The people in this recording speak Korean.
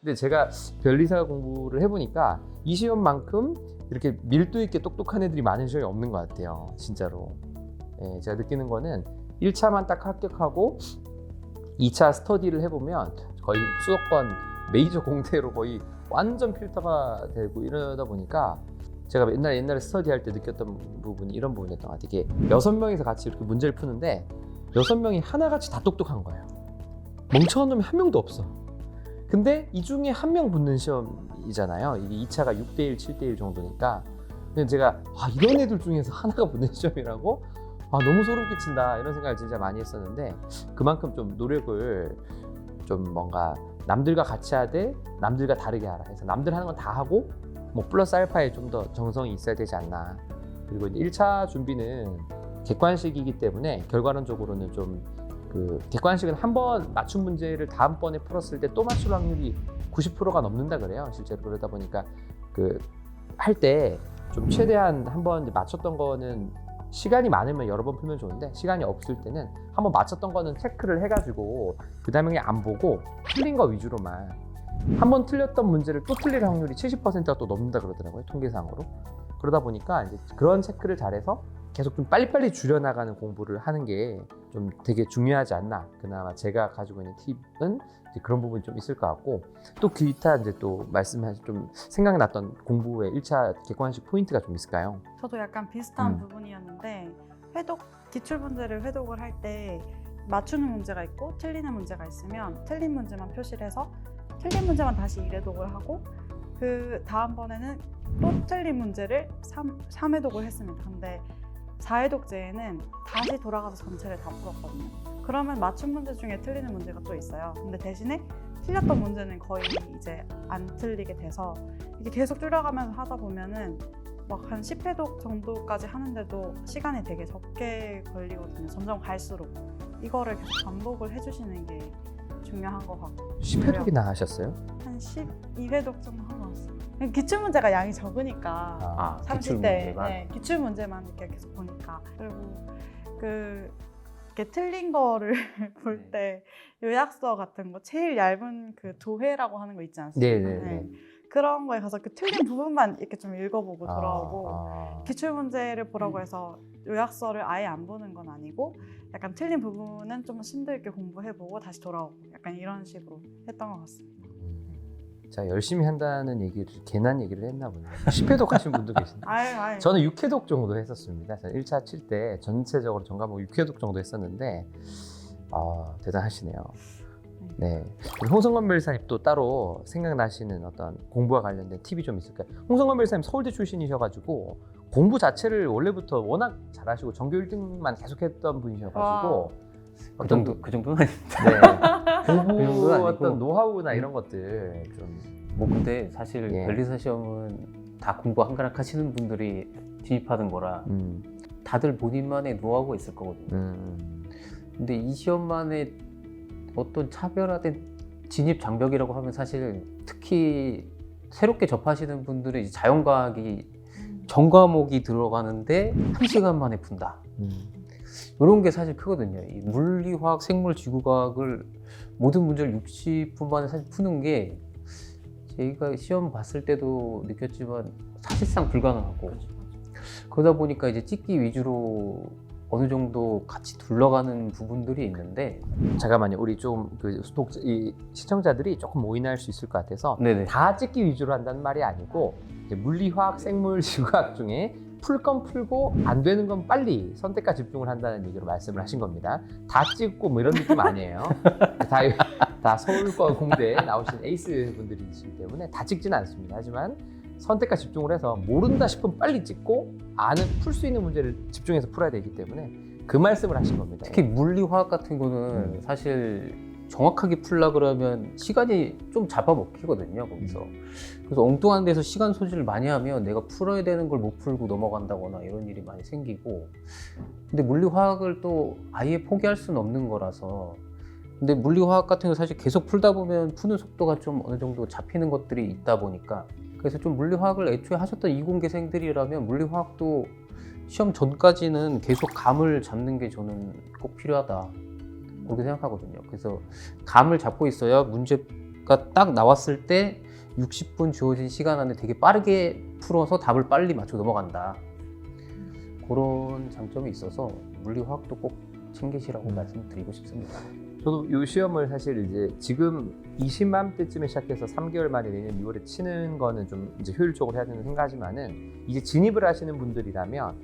근데 제가 변리사 공부를 해보니까 이 시험만큼 이렇게 밀도 있게 똑똑한 애들이 많은 시험이 없는 것 같아요. 진짜로. 예, 제가 느끼는 거는 1차만 딱 합격하고 2차 스터디를 해보면 거의 수도권 메이저 공대로 거의 완전 필터가 되고 이러다 보니까 제가 옛날에 스터디할 때 느꼈던 부분이 이런 부분이었던 것 같아요. 이게 6명이서 같이 이렇게 문제를 푸는데 6명이 하나같이 다 똑똑한 거예요. 멍청한 놈이 한 명도 없어. 근데 이 중에 한 명 붙는 시험이잖아요. 이게 2차가 6대1, 7대1 정도니까. 근데 제가 이런 애들 중에서 하나가 붙는 시험이라고? 너무 소름 끼친다 이런 생각을 진짜 많이 했었는데 그만큼 좀 노력을 좀 뭔가 남들과 같이 하되 남들과 다르게 하라 해서 남들 하는 건 다 하고 뭐 플러스 알파에 좀 더 정성이 있어야 되지 않나. 그리고 이제 1차 준비는 객관식이기 때문에 결과론적으로는 좀 그 객관식은 한 번 맞춘 문제를 다음번에 풀었을 때 또 맞출 확률이 90%가 넘는다 그래요. 실제로. 그러다 보니까 그 할 때 좀 최대한 한 번 맞췄던 거는 시간이 많으면 여러 번 풀면 좋은데 시간이 없을 때는 한번 맞췄던 거는 체크를 해가지고 그 다음에 그냥 안 보고 틀린 거 위주로만 한 번 틀렸던 문제를 또 틀릴 확률이 70%가 또 넘는다 그러더라고요. 통계상으로. 그러다 보니까 이제 그런 체크를 잘해서 계속 좀 빨리빨리 줄여나가는 공부를 하는 게 좀 되게 중요하지 않나. 그나마 제가 가지고 있는 팁은 이제 그런 부분이 좀 있을 것 같고 또 기타 이제 또 말씀하신 좀 생각났던 공부의 1차 객관식 포인트가 좀 있을까요? 저도 약간 비슷한 부분이었는데 기출 문제를 회독을 할 때 맞추는 문제가 있고 틀리는 문제가 있으면 틀린 문제만 표시를 해서 틀린 문제만 다시 2회독을 하고 그 다음번에는 또 틀린 문제를 3회독을 했습니다. 근데 4회독제에는 다시 돌아가서 전체를 다 풀었거든요. 그러면 맞춘 문제 중에 틀리는 문제가 또 있어요. 근데 대신에 틀렸던 문제는 거의 이제 안 틀리게 돼서 이게 계속 줄여가면서 하다 보면은 막 한 10회독 정도까지 하는데도 시간이 되게 적게 걸리거든요. 점점 갈수록 이거를 계속 반복을 해주시는 게 중요한 것 같고 10회독이나 하셨어요? 한 12회독 정도 하고 왔어요. 기출 문제가 양이 적으니까 30대 네, 기출 문제만 이렇게 계속 보니까 그리고 이렇게 틀린 거를 볼 때 요약서 같은 거 제일 얇은 그 도해라고 하는 거 있지 않습니까? 네. 그런 거에 가서 그 틀린 부분만 이렇게 좀 읽어보고 돌아오고 기출 문제를 보라고 해서 요약서를 아예 안 보는 건 아니고 약간 틀린 부분은 좀 심도 있게 공부해보고 다시 돌아오고 약간 이런 식으로 했던 것 같습니다. 자, 열심히 한다는 얘기를 괜한 얘기를 했나 보네요. 10회독 하신 분도 계신데 아유. 저는 6회독 정도 했었습니다. 저는 1차 칠 때 전체적으로 전과목 6회독 정도 했었는데 대단하시네요. 네, 홍성건 변리사님 또 따로 생각나시는 어떤 공부와 관련된 팁이 좀 있을까요? 홍성건 변리사님 서울대 출신이셔가지고 공부 자체를 원래부터 워낙 잘하시고 전교 1등만 계속했던 분이셔가지고 그 정도는 아닙니다. 네, 공부 그 정도는 아니고. 어떤 노하우나 이런 것들 좀 뭐 근데 사실 예. 변리사 시험은 다 공부 한가락 하시는 분들이 진입하는 거라 다들 본인만의 노하우가 있을 거거든요. 근데 이 시험만의 어떤 차별화된 진입 장벽이라고 하면 사실 특히 새롭게 접하시는 분들은 이제 자연과학이 전 과목이 들어가는데 1시간 만에 푼다. 이런 게 사실 크거든요. 이 물리, 화학, 생물, 지구과학을 모든 문제를 60분 만에 사실 푸는 게 저희가 시험 봤을 때도 느꼈지만 사실상 불가능하고 그러다 보니까 이제 찍기 위주로 어느 정도 같이 둘러가는 부분들이 있는데 잠깐만요. 우리 좀 이 시청자들이 조금 오인할 수 있을 것 같아서 네네. 다 찍기 위주로 한다는 말이 아니고 이제 물리, 화학, 생물, 지구과학 중에 풀 건 풀고 안 되는 건 빨리 선택과 집중을 한다는 얘기로 말씀을 하신 겁니다. 다 찍고 뭐 이런 느낌 아니에요. 다 서울과 공대에 나오신 에이스 분들이시기 때문에 다 찍지는 않습니다. 하지만 선택과 집중을 해서 모른다 싶으면 빨리 찍고 풀 수 있는 문제를 집중해서 풀어야 되기 때문에 그 말씀을 하신 겁니다. 특히 물리, 화학 같은 거는 사실 정확하게 풀라 그러면 시간이 좀 잡아먹히거든요, 거기서. 그래서 엉뚱한 데서 시간 소진을 많이 하면 내가 풀어야 되는 걸 못 풀고 넘어간다거나 이런 일이 많이 생기고 근데 물리, 화학을 또 아예 포기할 수는 없는 거라서 근데 물리, 화학 같은 거 사실 계속 풀다 보면 푸는 속도가 좀 어느 정도 잡히는 것들이 있다 보니까 그래서 좀 물리, 화학을 애초에 하셨던 이공계생들이라면 물리, 화학도 시험 전까지는 계속 감을 잡는 게 저는 꼭 필요하다 그렇게 생각하거든요. 그래서 감을 잡고 있어야 문제 문제가 딱 나왔을 때 60분 주어진 시간 안에 되게 빠르게 풀어서 답을 빨리 맞춰 넘어간다. 그런 장점이 있어서 물리화학도 꼭 챙기시라고 말씀드리고 싶습니다. 저도 이 시험을 사실 이제 지금 20만 때쯤에 시작해서 3개월 만에 내년 6월에 치는 거는 좀 이제 효율적으로 해야 되는 생각하지만은 이제 진입을 하시는 분들이라면